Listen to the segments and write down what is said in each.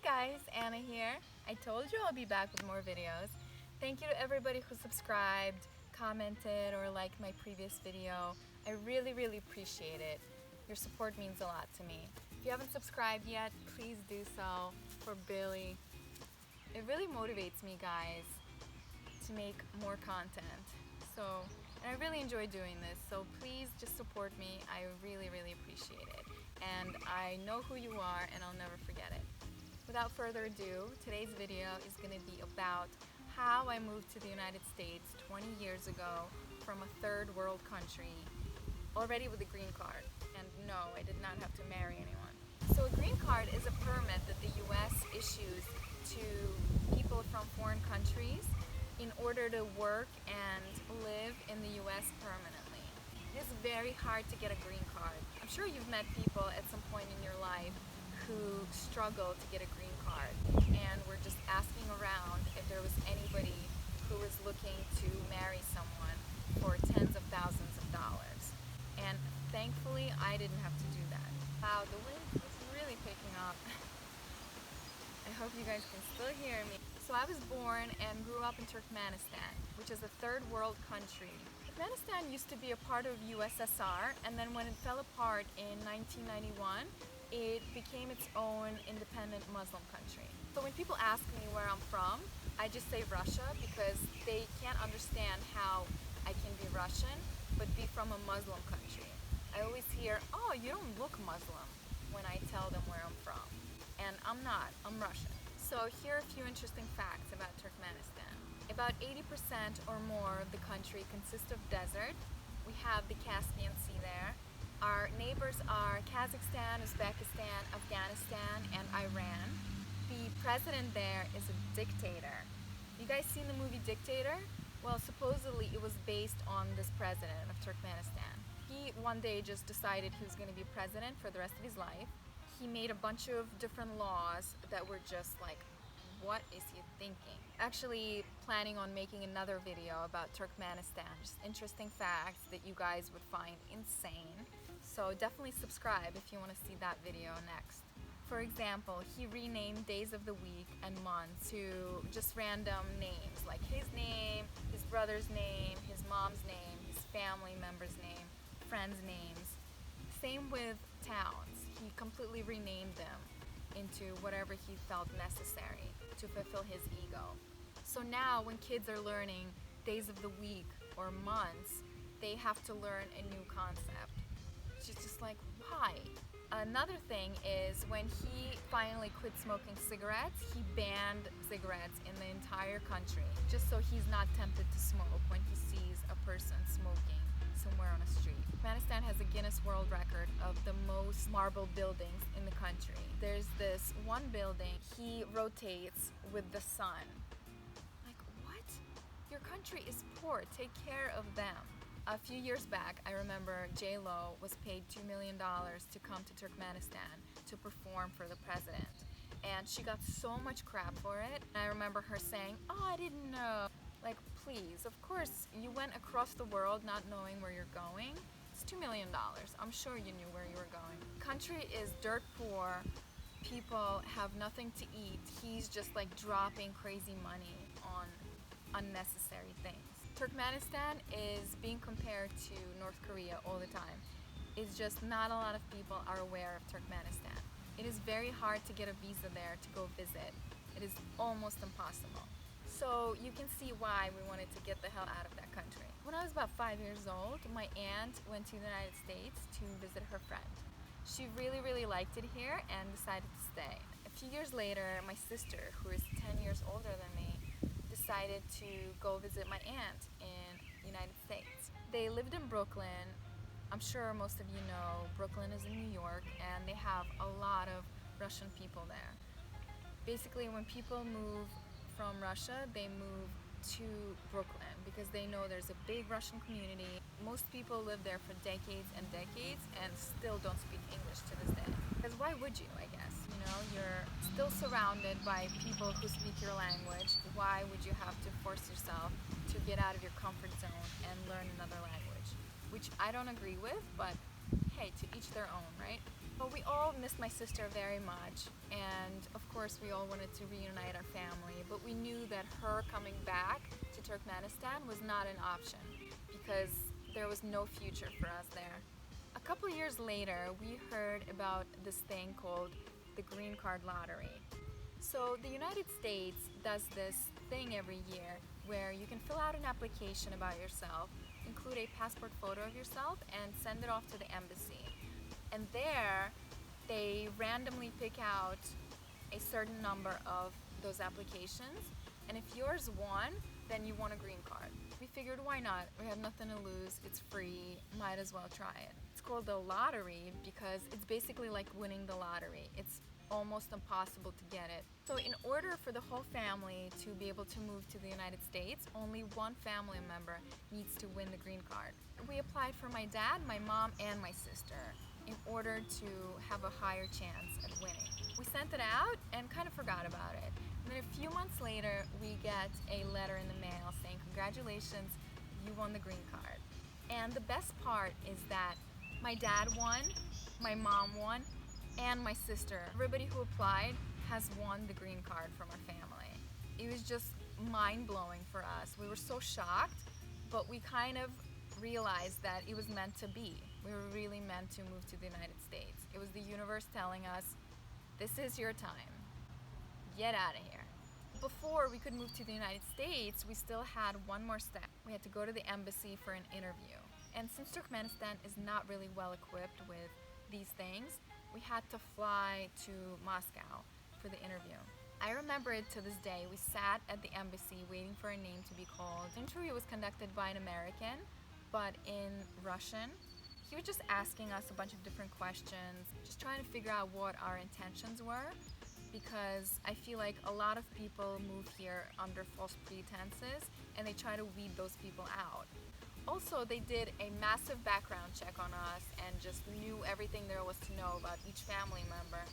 guys, Anna here. I told you I'll be back with more videos. Thank you to everybody who subscribed, commented, or liked my previous video. I really appreciate it. Your support means a lot to me. If you haven't subscribed yet, please do so for Billy. It really motivates me, guys, to make more content. And I really enjoy doing this, so please just support me. I really appreciate it. And I know who you are, and I'll never forget it. Without further ado, today's video is going to be about how I moved to the United States 20 years ago from a third world country, already with a green card. And no, I did not have to marry anyone. So a green card is a permit that the US issues to people from foreign countries in order to work and live in the US permanently. It is very hard to get a green card. I'm sure you've met people at some point in your life who struggle to get a green card, and we're just asking around if there was anybody who was looking to marry someone for tens of thousands of dollars. And thankfully I didn't have to do that. Wow, the wind is really picking up. I hope you guys can still hear me. So I was born and grew up in Turkmenistan, which is a third world country. Turkmenistan used to be a part of USSR, and then when it fell apart in 1991, it became its own independent Muslim country. So when people ask me where I'm from, I just say Russia because they can't understand how I can be Russian but be from a Muslim country. I always hear, "Oh, you don't look Muslim," when I tell them where I'm from. And I'm not, I'm Russian. So here are a few interesting facts about Turkmenistan. About 80% or more of the country consists of desert. We have the Caspian Sea there. Our neighbors are Kazakhstan, Uzbekistan, Afghanistan, and Iran. The president there is a dictator. You guys seen the movie Dictator? Well, supposedly it was based on this president of Turkmenistan. He one day just decided he was going to be president for the rest of his life. He made a bunch of different laws that were just like, what is he thinking? Actually planning on making another video about Turkmenistan, just interesting facts that you guys would find insane. So definitely subscribe if you want to see that video next. For example, he renamed days of the week and months to just random names, like his name, his brother's name, his mom's name, his family member's name, friends' names. Same with towns. He completely renamed them into whatever he felt necessary to fulfill his ego. So now when kids are learning days of the week or months, they have to learn a new concept. It's just like, why? Another thing is when he finally quit smoking cigarettes, he banned cigarettes in the entire country, just so he's not tempted to smoke when he sees a person smoking somewhere on a street. Turkmenistan has a Guinness World Record of the most marble buildings in the country. There's this one building, he rotates with the sun. Like, what? Your country is poor, take care of them. A few years back, I remember J-Lo was paid $2 million to come to Turkmenistan to perform for the president. And she got so much crap for it. And I remember her saying, "Oh, I didn't know." Like, please, of course, you went across the world not knowing where you're going. It's $2 million. I'm sure you knew where you were going. Country is dirt poor. People have nothing to eat. He's just like dropping crazy money on unnecessary things. Turkmenistan is being compared to North Korea all the time. It's just not a lot of people are aware of Turkmenistan. It is very hard to get a visa there to go visit. It is almost impossible. So you can see why we wanted to get the hell out of that country. When I was about 5 years old, my aunt went to the United States to visit her friend. She really liked it here and decided to stay. A few years later, my sister, who is 10 years older than me, decided to go visit my aunt in the United States. They lived in Brooklyn. I'm sure most of you know Brooklyn is in New York, and they have a lot of Russian people there. Basically, when people move from Russia, they move to Brooklyn because they know there's a big Russian community. Most people live there for decades and decades and still don't speak English to this day. Because why would you, I guess? You know, you're still surrounded by people who speak your language. Why would you have to force yourself to get out of your comfort zone and learn another language? Which I don't agree with, but hey, to each their own, right? But we all missed my sister very much, and of course we all wanted to reunite our family, but we knew that her coming back to Turkmenistan was not an option because there was no future for us there. A couple years later, we heard about this thing called the green card lottery. So the United States does this thing every year where you can fill out an application about yourself, include a passport photo of yourself, and send it off to the embassy. And there, they randomly pick out a certain number of those applications, and if yours won, then you won a green card. We figured, why not? We have nothing to lose, it's free, might as well try it. It's called the lottery because it's basically like winning the lottery. It's almost impossible to get it. So in order for the whole family to be able to move to the United States, only one family member needs to win the green card. We applied for my dad, my mom, and my sister in order to have a higher chance at winning. We sent it out and kind of forgot about it. And then a few months later, we get a letter in the mail saying, congratulations, you won the green card. And the best part is that my dad won, my mom won, and my sister. Everybody who applied has won the green card from our family. It was just mind-blowing for us. We were so shocked, but we kind of realized that it was meant to be. We were really meant to move to the United States. It was the universe telling us, this is your time. Get out of here. Before we could move to the United States, we still had one more step. We had to go to the embassy for an interview. And since Turkmenistan is not really well equipped with these things, we had to fly to Moscow for the interview. I remember it to this day. We sat at the embassy waiting for a name to be called. The interview was conducted by an American, but in Russian. He was just asking us a bunch of different questions, just trying to figure out what our intentions were, because I feel like a lot of people move here under false pretenses and they try to weed those people out. Also, they did a massive background check on us and just knew everything there was to know about each family member.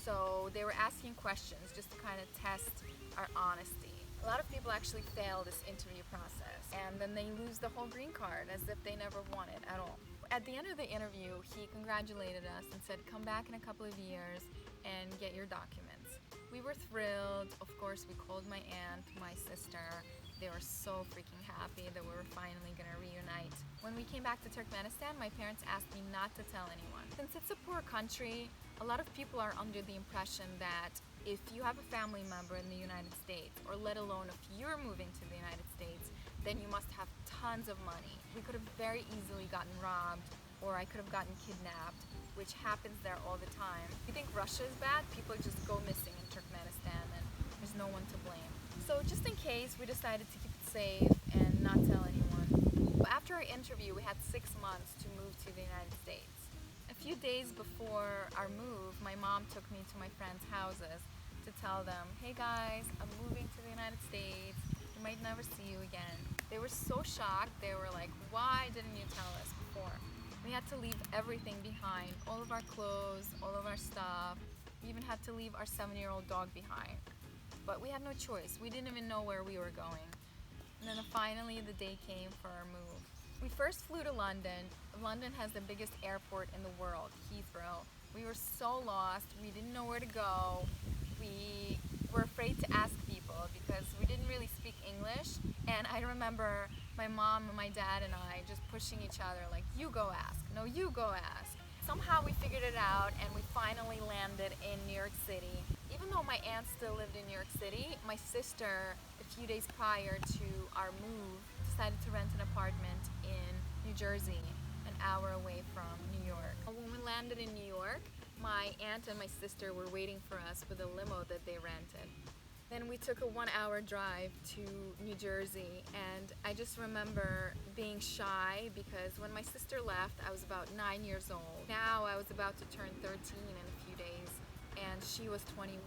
So they were asking questions just to kind of test our honesty. A lot of people actually fail this interview process and then they lose the whole green card as if they never won it at all. At the end of the interview, he congratulated us and said, come back in a couple of years and get your documents. We were thrilled. Of course, we called my aunt, my sister. They were so freaking happy that we were finally gonna reunite. When we came back to Turkmenistan, my parents asked me not to tell anyone. Since it's a poor country, a lot of people are under the impression that if you have a family member in the United States, or let alone if you're moving to the United States, then you must have tons of money. We could have very easily gotten robbed, or I could have gotten kidnapped, which happens there all the time. If you think Russia is bad, people just go missing in Turkmenistan and there's no one to blame. So just in case, we decided to keep it safe and not tell anyone. After our interview, we had 6 months to move to the United States. A few days before our move, my mom took me to my friends' houses to tell them, hey guys, I'm moving to the United States. We might never see you again. They were so shocked. They were like, why didn't you tell us before? We had to leave everything behind, all of our clothes, all of our stuff. We even had to leave our 7-year-old dog behind. But we had no choice. We didn't even know where we were going. And then finally the day came for our move. We first flew to London. London has the biggest airport in the world, Heathrow. We were so lost. We didn't know where to go. We were afraid to ask people because we didn't really speak English. And I remember my mom and my dad and I just pushing each other like, you go ask. No, you go ask. Somehow we figured it out and we finally landed in New York City. Even though my aunt still lived in New York City, my sister, a few days prior to our move, decided to rent an apartment in New Jersey, an hour away from New York. When we landed in New York, my aunt and my sister were waiting for us with a limo that they rented. Then we took a 1-hour drive to New Jersey, and I just remember being shy because when my sister left, I was about 9 years old. Now I was about to turn 13 in a few days, and she was 21.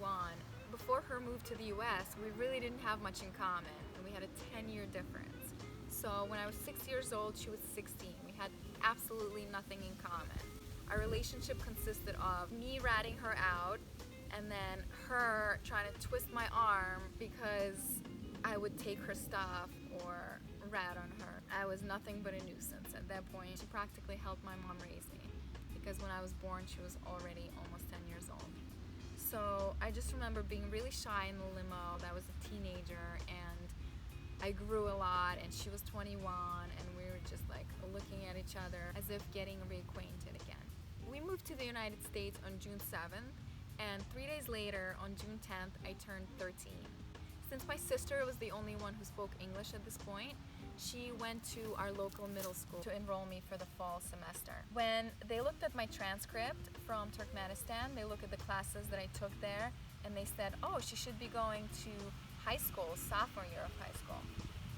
Before her move to the US, we really didn't have much in common, and we had a 10-year difference. So when I was 6 years old, she was 16. We had absolutely nothing in common. Our relationship consisted of me ratting her out, and then her trying to twist my arm because I would take her stuff or rat on her. I was nothing but a nuisance at that point. She practically helped my mom raise me because when I was born, she was already almost 10 years old. So I just remember being really shy in the limo. I was a teenager and I grew a lot, and she was 21, and we were just like looking at each other as if getting reacquainted again. We moved to the United States on June 7th, and 3 days later, on June 10th, I turned 13. Since my sister was the only one who spoke English at this point, she went to our local middle school to enroll me for the fall semester. When they looked at my transcript from Turkmenistan, they looked at the classes that I took there, and they said, oh, she should be going to high school, sophomore year of high school.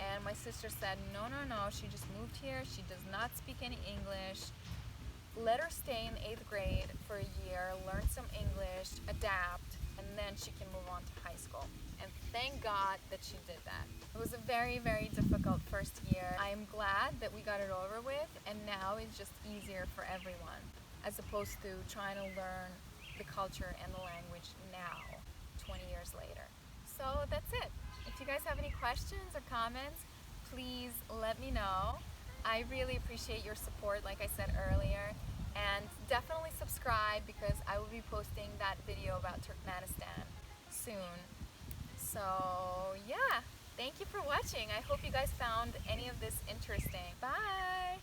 And my sister said, no, no, no, she just moved here, she does not speak any English. Let her stay in 8th grade for a year, learn some English, adapt, and then she can move on to high school. And thank God that she did that. It was a very, very difficult first year. I am glad that we got it over with, and now it's just easier for everyone, as opposed to trying to learn the culture and the language now, 20 years later. So that's it. If you guys have any questions or comments, please let me know. I really appreciate your support, like I said earlier, and definitely subscribe because I will be posting that video about Turkmenistan soon. So yeah, thank you for watching. I hope you guys found any of this interesting. Bye!